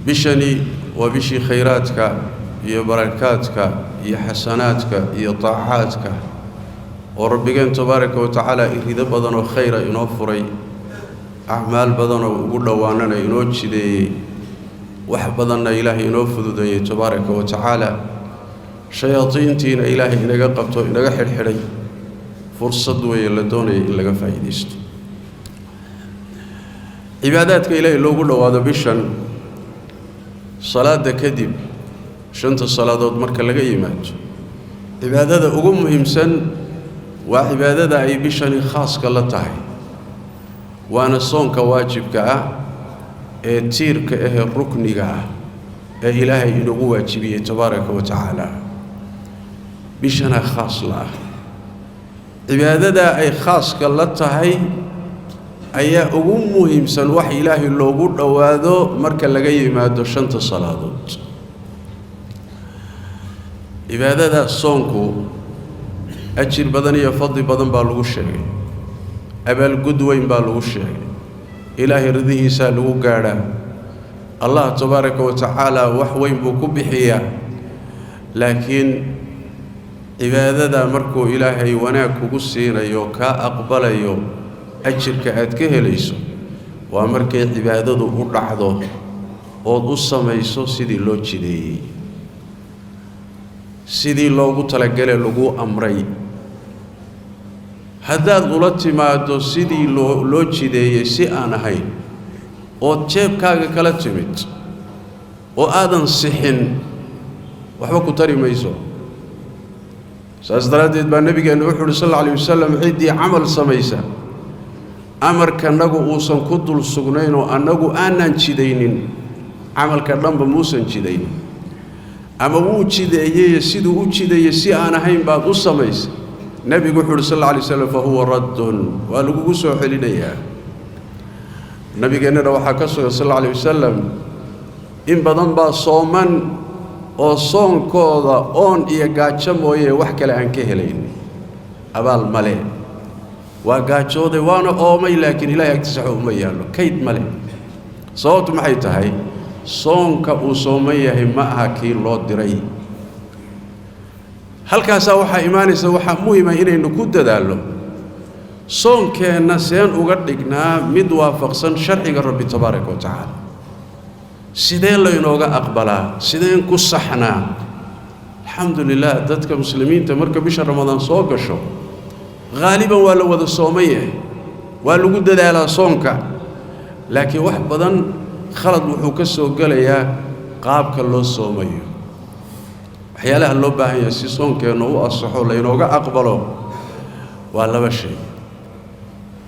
بشني وبشي خيراتك يا بركاتك يا حسناتك يا طاعاتك وربنا تبارك وتعالى إذا بدن خير ينوفري أعمال بدن وقول وانا ينوتش دي وحبضنا إلهي ينوفذ دي تبارك وتعالى شياطين تين إلهي إنك قبطو إنك حرحري فرصة ويلدوني إلا فايديست عباداتك إلهي لو قول وهذا بشن صلاة كذب شنت الصلاة مركا لغا يمات عبادة أقوم مهمسن وعبادة أي بشن خاص كالله وأنا صونك واجبك تيرك ركنك إلهي إنه واجبية تبارك وتعالى بشنا خاص له عبادة أي خاص كالله أي أقوم مهمسن وحي إلهي اللو قد وهذا مركا لغا يمات شنت الصلاة عبادة صونكو أجر بدني فضي بدن بالغو الشيء أبا القدوين بالغو الشيء إلهي رضيه سالغو قادا الله تبارك وتعالى وحوين بكو بحيا لكن عبادة مركو إلهي وناكو قسينا يوكا أقبل يو أجر كأدكه ليسو ومركي عبادة أرعضو وضوصة ميسو سيدي لوجي دي sidii loogu talagalay lagu amray haddaad ula timaado sidii loo jideeyay si aan ahayn oo jeebkaaga kala timid oo aadan sixin waxba ku tari mayso saas daraadeed baa nabigeena wuxuu sallallahu alayhi wasallam cidii amal samaysa amarka nagu uusan ku dul sugnayn oo anagu aanan jidaynin amalka dhanba muusan jidaynin أما وجد يسيد وجد يسيء أنا هين بعض السميس نبي قول صلى الله عليه وسلم فهو رد ولقوا حلنا إياه نبي قال لنا وحكسه صلى الله عليه وسلم إن بدن صومن أو صوم كذا أون يجاتشم ويه وحكي عن كهلين أبال ملء وجاتشوا ده وانا أومي لكن لا يكتسحوا ميالو كيد ملء صوت محيطه صونك وصوميه معها كي لو ديري halkaas waxa iimaanaysa waxa muhiim ah inaynu ku dadaalo soonkeena seen uga dhignaa mid waafaqsan sharciga rabbi tabaaraka wa taala sidee la inooga aqbalaa sideen ku saxnaa alxamdulillah dadka muslimiinta marka bisha ramadaan soo gasho غالبا waa la wada soomay waa lagu dadaalaa soonka laakiin wax badan خلط وحو كسو غليا قابك لو سوميو waxyaalaha loo baahan yahay si soonkeena uu asaxo la inooga aqbalo waa laba shay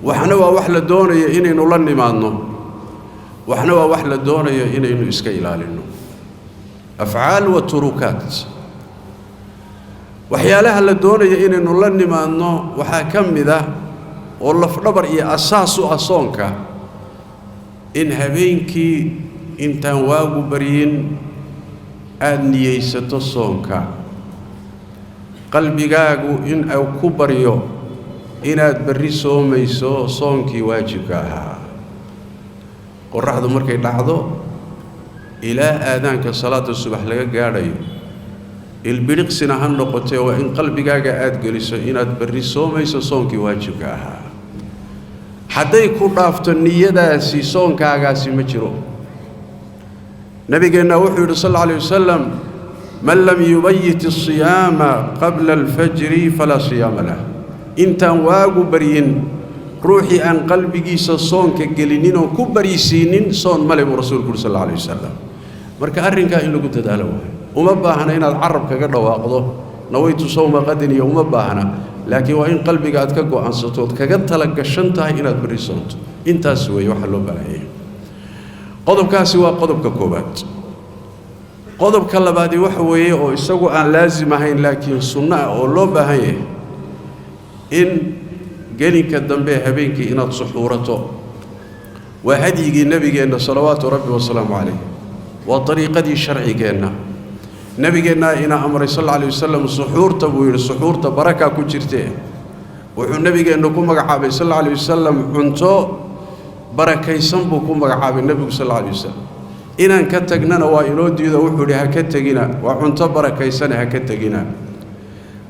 waxna waa wax la doonayo inaynu la nimaadno waxna waa wax la doonayo inaynu iska ilaalino af'aal wa turukat waxyaalaha la doonayo inaynu la nimaadno waxa kamida oo laf dhabar iyo asaas u ah soonka إن هبينكي إن تنواجو برين أني ستوصونك قلبي جاجو إن أو كبريو إن أتبريسو ميسو صونكي واجبها قرحة مركي لحظة إلى آذانك صلاة الصبح لك جاري البريق سنهان نقطة وإن قلبي جاجا أتجلسو إن أتبريسو ميسو صونكي واجبها hadday ku dhaafto niyadaasi soonkaagaasi ma jiro nabigeena wuxuu yiri sallallahu alayhi wasallam man lam yubayyit as-siyama qabla al-fajr fala siyama lahu intaan waagu baryin ruuxi aan qalbigiisa soonka gelinin oo ku barisiinin soon male rasuulku sallallahu alayhi wasallam marka arrinka in lagu dadaalo uma baahna inaad carab kaga dhawaaqdo nawaytu sawma qadin iyo uma baahna laakiin waa in qalbiga aad ka go'aansato kaga tala gashantahay inaad barisanto intaas way waxa loo baahanyahay qodobkaasi waa qodobka koobaad qodobka labaad waxa weeye oo isagu aan laazim ahayn laakiin sunna oo loo baahan yahay in gelinka dambe habeenkii inaad suxuurato waa hadiyigi nabigeena salawaatu rabbi wa salaamu alayhi wa tariiqadii sharcigeena nabigeena ina amray sallallahu alayhi wasallam suxuurta buu yiri suxuurta baraka ku jirtee wuxuu nabigeena ku magacaabay sallallahu alayhi wasallam cunto barakaysan buu ku magacaabay nabigu sallallahu alayhi wasallam inaan ka tagnana waa inoo diido wuxuu yidhi ha ka tegina waa cunto barakaysana ha ka tegina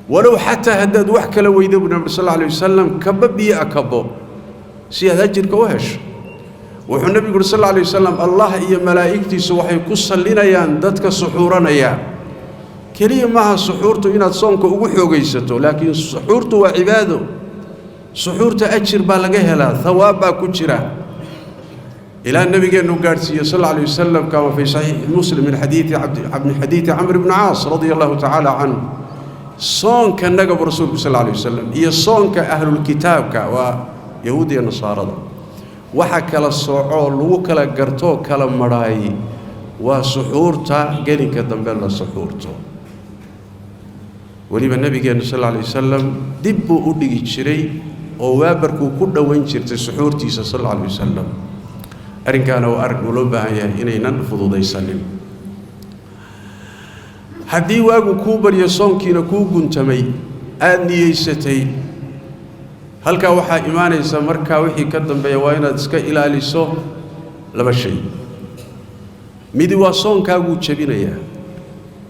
walow xataa haddaad wax kala weydo buu nabi sal alla alay wasalam kaba biyo akabo si aad ajirka u hesho wuxuu nabigu yidhi sal alla alay wasalam allah iyo malaa'igtiisu waxay ku sallinayaan dadka suxuuranaya keliya maaha suxuurtu inaad soonka ugu xoogaysato laakiin suxuurtu waa cibaado suxuurta ajir baa laga helaa thawaab baa ku jira إلى النبي قال صلى الله عليه وسلم كما في صحيح مسلم من حديث عمرو بن عاص رضي الله تعالى عنه صون كان نجب رسولك صلى الله عليه وسلم هي صون كأهل الكتاب ويهودي النصارى وحكى الصعول وكلا قرتو كلا مراي وسحورتا قالين كدنبال سحورته ولما النبي قال صلى الله عليه وسلم دبوا أدقي شري ووابركوا كل وين شرت سحورتي صلى الله عليه وسلم أرنكانا وأرك ولوبها إنينا فضوضي سلم haddii waagu kuu baryo soonkiina kuu guntamay aad niyeysatay halkaa waxaa imaanaysa markaa wixii ka dambeeya waa inaad iska ilaaliso laba shay midi waa soonkaaguu jebinayaa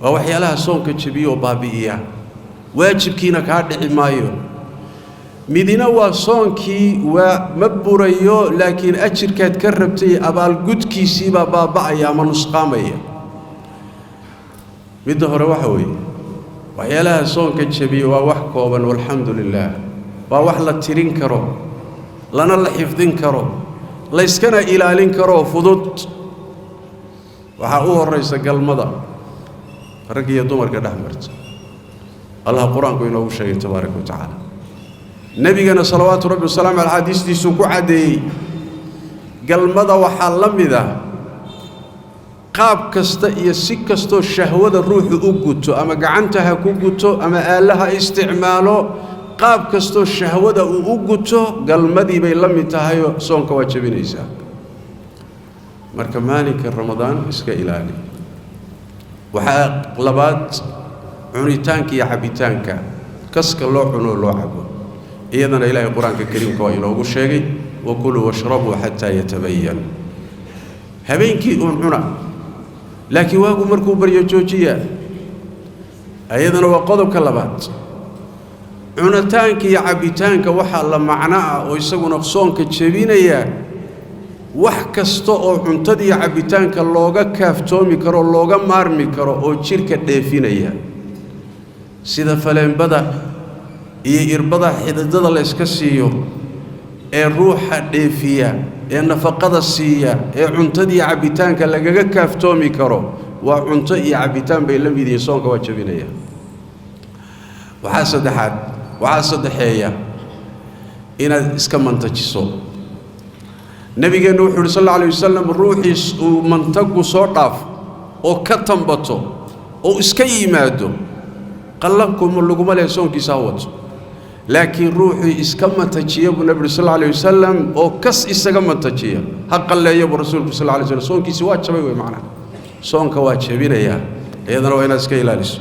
waa waxyaalaha soonka jebiya oo baabi'iya waajibkiina kaa dhici maayo midina waa soonkii waa ma burayo laakiin ajirkaad ka rabtay abaalgudkiisii baa baaba'aya ama nusqaamaya midda hore waxa weeye waxyaalaha soonka jebiya waa wax kooban walxamdulillaah waa wax la tirin karo lana la xifdin karo la iskana ilaalin karo fudud waxaa u horeysa galmada rag iyo dumarka dhex marta allah qur-aanku inoogu sheegay tabaaraka wa tacaala nebigana salawaatu rabbi wasalaamu caleyh xadiistiisuu ku caddeeyey galmada waxaa la mid ah qaab kasta iyo si kastoo shahwada ruuxu u guto ama gacanta ha ku guto ama aalaha isticmaalo qaab kastoo shahwada uu u guto galmadii bay la mid tahay oo soonka waa jebinaysaa marka maalinka ramadaan iska ilaali waxaa labaad cunitaanka iyo cabitaanka kaska loo cuno loo cabo iyadana ilaahay qur-aanka kariimka waa inoogu sheegay wakuluu washrabuu xataa yatabayan habeenkii uun cuna laakiin waagu markuu baryo joojiya ayadana waa qodobka labaad cunitaanka iyo cabitaanka waxaa la macno ah oo isaguna soonka jebinaya wax kasta oo cuntada iyo cabitaanka looga kaaftoomi karo looga maarmi karo oo jidhka dheefinaya sida faleenbada iyo irbada xididada la iska siiyo ee ruuxa dheefiya ee nafaqada siiya ee cuntada iyo cabitaanka lagaga kaaftoomi karo waa cunto iyo cabitaan bay la mid yihiin soonka waa jebinaya waxaa saddexeeya inaad iska mantajiso nabigeennu wuxuu yidhi sal alla alay wasalam ruuxiis uu mantagu soo dhaafo oo ka tambato oo iska yimaado qallabkuma laguma leh soonkiisa ha wato laakiin ruuxii iska mantajiya buu nabi sal alla alay wasalam oo kas isaga mantajiya ha qalleeyo buu rasuulku sal alla alay wasalam soonkiisi waa jabay wey macnaha soonka waa jebinayaa iyadana waa inaad iska ilaaliso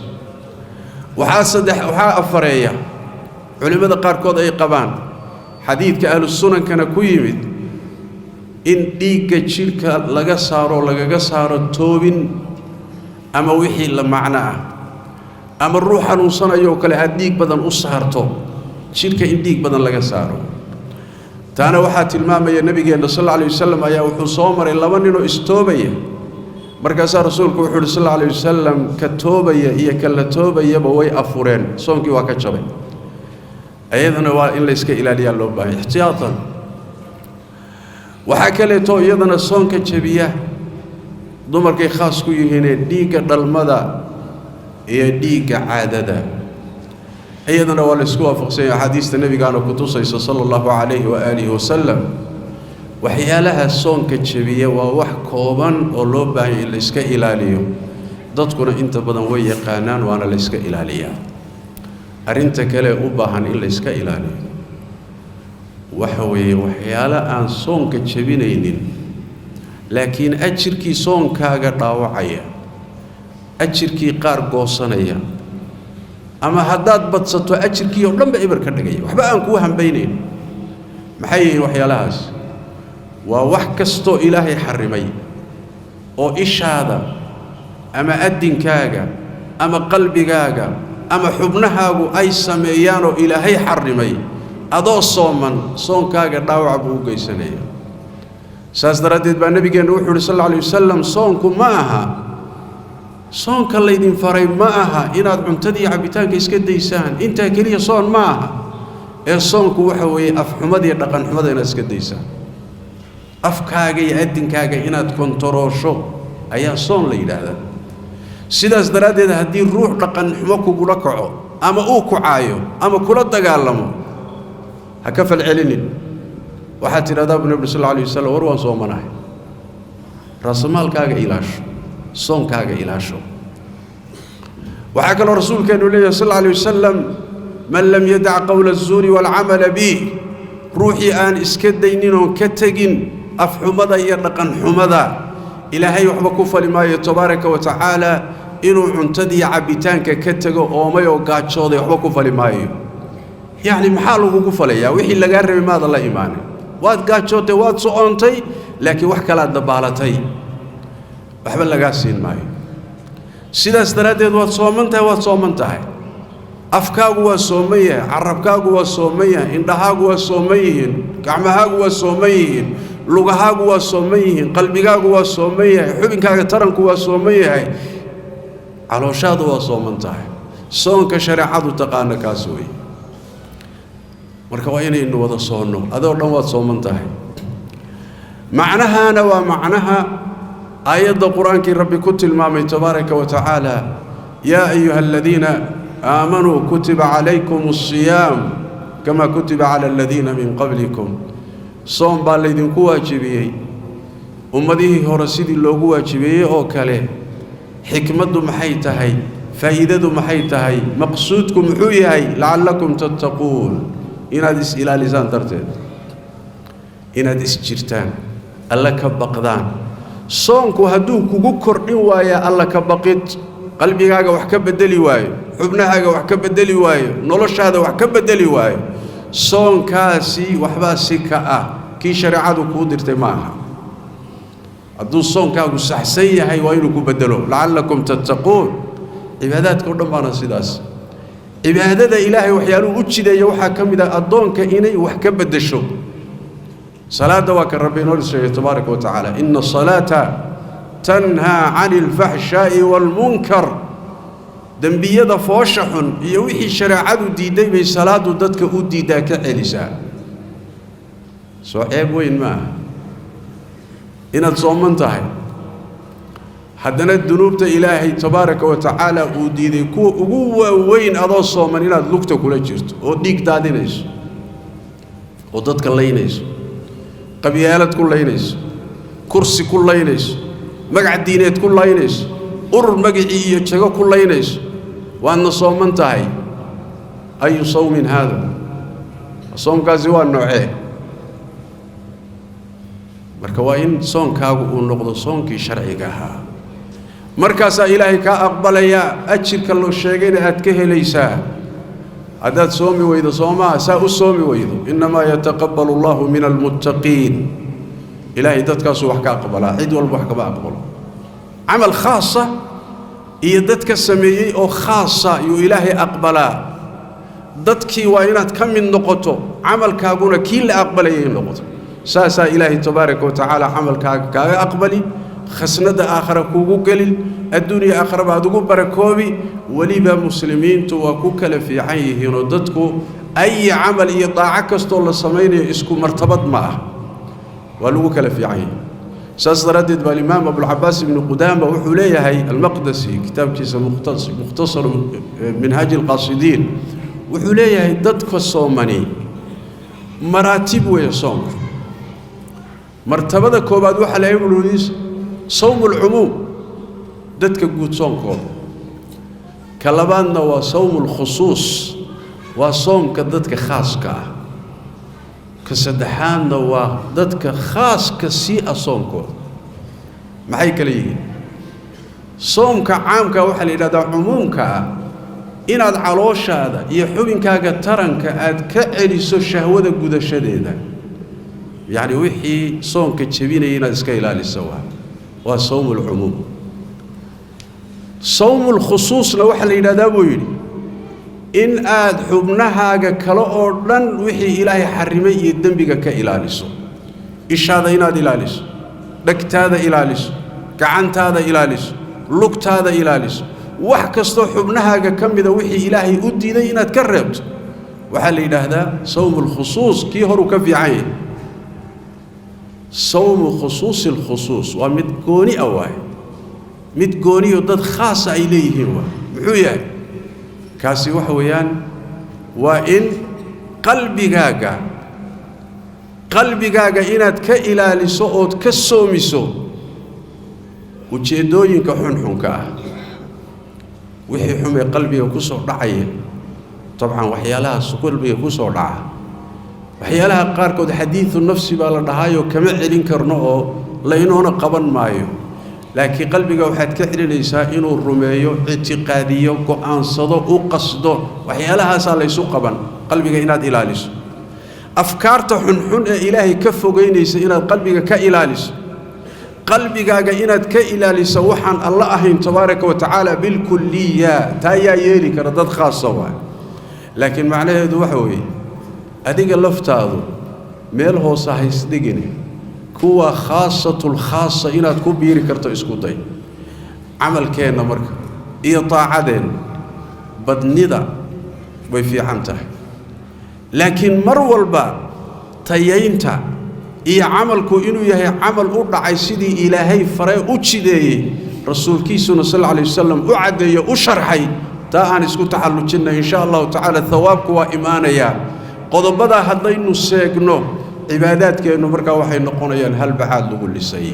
waxaa afareeya culimmada qaarkood ay qabaan xadiidka ahlu sunankana ku yimid in dhiigga jidhka laga saaro lagaga saaro toobin ama wixii la macno ah ama ruux xanuunsanayo oo kale aad dhiig badan u saarto jidhka in dhiig badan laga saaro taana waxaa tilmaamaya nabigeenna sal alla alay wasalam ayaa wuxuu soo maray laba ninoo istoobaya markaasaa rasuulku wuxuu yidhi sal alla alay wasalam ka toobaya iyo ka la toobayaba way afureen soonkii waa ka jabay ayadana waa in la iska ilaaliyaa loo baahan ixtiyaatan waxaa kaleeto iyadana soonka jebiya dumarkay khaas ku yihiinee dhiigga dhalmada iyo dhiigga caadada iyadana waa la isku waafaqsanya axaadiista nebigaana ku tusaysa sala allahu calayhi waaalihi wasalam waxyaalaha soonka jebiya waa wax kooban oo loo baahanya in la iska ilaaliyo dadkuna inta badan way yaqaanaan waana la iska ilaaliyaa arrinta kale u baahan in la iska ilaaliyo waxa weeye waxyaalo aan soonka jebinaynin laakiin ajirkii soonkaaga dhaawacaya ajirkii qaar goosanaya ama haddaad badsato ajirkii oo dhanba eber ka dhigaya waxba aan kuu hambaynayn maxay yihiin waxyaalahaas waa wax kastoo ilaahay xarimay oo ishaada ama adinkaaga ama qalbigaaga ama xubnahaagu ay sameeyaan oo ilaahay xarimay adoo sooman soonkaaga dhaawac buu u geysanaya saas daradeed baa nabigeena wuxuu yiri sallallahu alayhi wasallam soonku ma aha soonka laydin faray ma aha inaad cuntadii cabitaanka iska daysaan inta kaliya soon ma aha ee soonku waxa weeye afxumadii dhaqan xumada inaad iska daysaan afkaaga iyo adinkaaga inaad kontaroosho ayaa soon la yiraahdaa sidaas daradeed haddii ruux dhaqan xumo kugula kaco ama uu ku caayo ama kula dagaalamo ha ka falcelinin waxaad tidhahdaa bu nabi sallallahu alayhi wasallam war waan soomanahay raasamaalkaaga ilaasho soonkaaga ilaasho waxaa kaloo rasuulkeenu leeyahay sallallahu alayhi wasallam man lam yadac qawla az-zuri wal amala bi ruuxi aan iska daynin oo ka tagin afxumada iyo dhaqan xumada ilaahay waxba ku fali maayo tabaaraka wa tacaala inuu cuntadii cabitaanka ka tago oomay oo gaajooday waxba ku fali maayo yani maxaa lagu falayaa wixii laga rabay maada la iimaanay waad gaajootay waad soontay laakiin wax kala dabaalatay waxba laga siin maayo sidaas daradeed waad soomantahay afkaagu waa sooman yahay carabkaagu waa sooman yahay indhahaagu waa sooman yihiin gacmahaagu waa sooman yihiin lugahaagu waa sooman yihiin qalbigaagu waa sooman yahay xubinkaaga taranku waa sooman yahay calooshaadu waa sooman tahay soonka shariicadu taqaana kaas weeye marka waa inaynu wada soonno adoo dhan waad sooman tahay macnahaana waa macnaha aayadda qur-aankii rabbi ku tilmaamay tabaaraka wa tacaala yaa ayuha aladiina aamanuu kutiba calaykum asiyaam kama kutiba cala aladiina min qablikum soom baa laydinku waajibiyey ummadihii hore sidii loogu waajibiyey oo kale xikmaddu maxay tahay faa'iidadu maxay tahay maqsuudku muxuu yahay lacallakum tattaquun inaad is ilaalisaan darteed inaad is jirtaan alla ka baqdaan soonku hadduu kugu kordhin waayo alla ka baqid qalbigaaga wax ka bedeli waayo xubnahaaga wax ka bedeli waayo noloshaada wax ka bedeli waayo soonkaasi waxbaa si ka ah kii shariicadu kuu dirtay ma aha hadduu soonkaagu saxsan yahay waa inuu ku bedelo lacallakum tattaquun cibaadaadka oo dhan baana sidaas cibaadada ilaahay waxyaaluhu u jideeya waxaa ka mid ah addoonka inay wax ka beddesho salaada waa ka rabbi inoo sheegay tabaaraka wa tacaala ina salaata tanhaa cani alfaxshaa'i waalmunkar dembiyada foosha xun iyo wixii shareecadu diiday bay salaadu dadka u diidaa ka celisaa soo ceeb weyn maaha inaad sooman tahay haddana dunuubta ilaahay tabaaraka wa tacaala uu diiday kuwa ugu waaweyn adoo sooman inaad lugta kula jirto oo dhiig daadinayso oo dadka laynayso qabyaalad ku laynayso kursi ku laynayso magac diineed ku laynayso urur magacii iyo jago ku laynayso waadna sooman tahay ayu sawmin haada soomkaasi waa noocee marka waa in soonkaagu uu noqdo soonkii sharciga ahaa markaasaa ilaahay kaa aqbalaya ajirka loo sheegayna aad ka helaysaa haddaad soomi weydo soomaa saa u soomi weydo innamaa yataqabbalu allahu min almuttaqiin ilaahay dadkaasuu wax ka aqbalaa cid walba wax kama aqbalo camal khaasa iyo dadka sameeyey oo khaasa yuu ilaahay aqbalaa dadkii waa inaad ka mid noqoto camalkaaguna kii la aqbalayay noqoto saasaa ilaahay tabaaraka wa tacaala camalkaaga kaaga aqbali khasnada aakhira kuugu gelin adduunya aakhira baad ugu barakoobi weliba muslimiintu waa ku kala fiican yihiinoo dadku ay camal iyo daaco kastoo la samaynayo isku martabad ma ah waa lagu kala fiican yihiin saas daraaddeed baa alimaam abulcabaas ibnu qudaama wuxuu leeyahay almaqdasi kitaabkiisa mukhtasar minhaaji alqaasidiin wuxuu leeyahay dadka soomani maraatib weeye soomka martabada koobaad waxaa la yidhi صوم العموم دتك قد صومكم كلباننا وصوم الخصوص وصوم كدتك خاص كا كسدحاننا ودتك خاص كسي صومكم معي كليه صوم كعام كوحل إلى ذا عموم كا إن هذا علوش هذا يحبين كاجا ترن كأد كعريس الشهوة قد شديدة يعني وحي صوم كتشبين ينا إسكيلا للسوا وصوم العموم. صوم الخصوص لو حل إلى دابويل إن آد حبنها كلا أردن وحي إلهي حرمي الدنبك كإلاليسو إيش هذا ينادي إلاليسو دكت هذا إلاليسو كعنت هذا إلاليسو لقت هذا إلاليسو وحكستو حبنها كم إذا وحي إلهي أدي ذا إناد كربت وحل إلى هذا صوم الخصوص كي هرو كفي عين صوم خصوص الخصوص ومتقوني أواي متقوني ودد خاصة إليه هو محويا كاسي وحويان وإن قلبي قاقا إناد كإلالي صوت كالسومي سو وجيدوين كحنحن كاه وحي حمي قلبي وكسر رعيه طبعا وحيالها قلبي وكسر رعاه وحيالها قاركود حديث النفس بالدهايو كما علين كرنو لينونا قبن مايو لكن قلبي وحد كحري ليس إنه الرميو اعتقاديو قانصدو وقصدو وحيالها ساليسو قبن قلبي إناد إلاليس أفكارته حنحن إلهي كفو جينيس إناد قلبي كإلاليس قلبي إناد كإلاليس وحن الله أهين تبارك وتعالى بالكلية تايا يلي كردد خاصة لكن معناه هذا وحوي أديك اللفتاذو ميل هو صحيح صدقني كوا خاصة الخاصة إن كبير كرتو إسكوتي عمل كينا مرك إيطاعدين بدندا وفي عنته لكن مرول با تيينتا إيه عملكو إنو يهي عمل أرضع سيدي إلهي فرأي أتشدي رسول كيسونا صلى الله عليه وسلم أعدي أشرحي تا أن إسكوت حلو جنة إن شاء الله تعالى ثوابك وإيمانيا قضبدا هدينو سيقنو عبادات كأنه مركا وحي نقونيان هل بعاد لقول لسي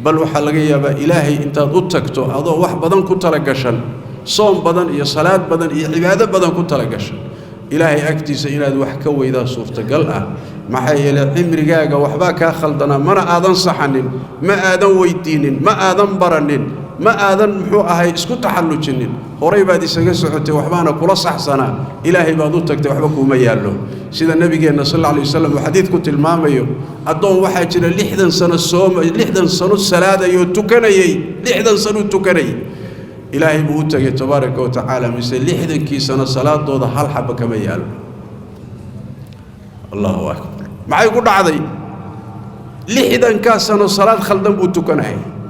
بل وحا لغا يابا إلهي انت ادتكتو هذا wax badan ku tala gashan soom badan iyo salaad badan iyo cibaado badan ku tala gashan إلهي agtiisa inaad wax ka weydaa suurtagal ah maxay yeelay cimrigaaga waxba ka khaldana mana aadan saxanin ma aadan weydiinin ma aadan baranin ما آذن محو أهي اسكو تحلجنين هوري بعد يسجل سعوتي وحبانا كل صح سنة إلهي بعضو تكتب وحبكو ميالو سيد النبي صلى الله عليه وسلم وحديث كنت الماميو أدون واحد جنا لحدن سنة الصوم لحدن سنة الصلاة يو تكني لحدن سنة تكني إلهي بوتك تبارك وتعالى مثل لحدن كي سنة الصلاة دودا هل حبك ميالو الله أكبر ما يقول عضي لحدن كاسنة الصلاة خلدن بوتكني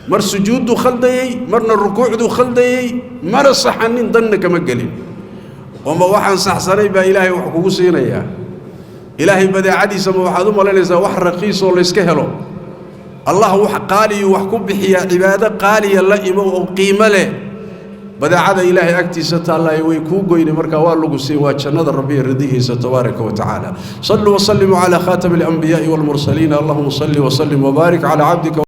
مر سجود خلدي مرنا الركوع دو خلدي مر صحنين ضنك مقلين وما وحن صحصني با إلهي وحكو سينيا إلهي بدي عدي سما وحدهم ولا ليس وح رقيص ولا يسكهلو الله وح قالي وحكو بحيا عبادة قالي الله إما وقيمة له بدي عدا إلهي أكتي ستا الله ويكو قوين مركا والله سيوا جنة ربي رضيه تبارك وتعالى صلوا وسلموا على خاتم الأنبياء والمرسلين اللهم صل وسلم وبارك على عبدك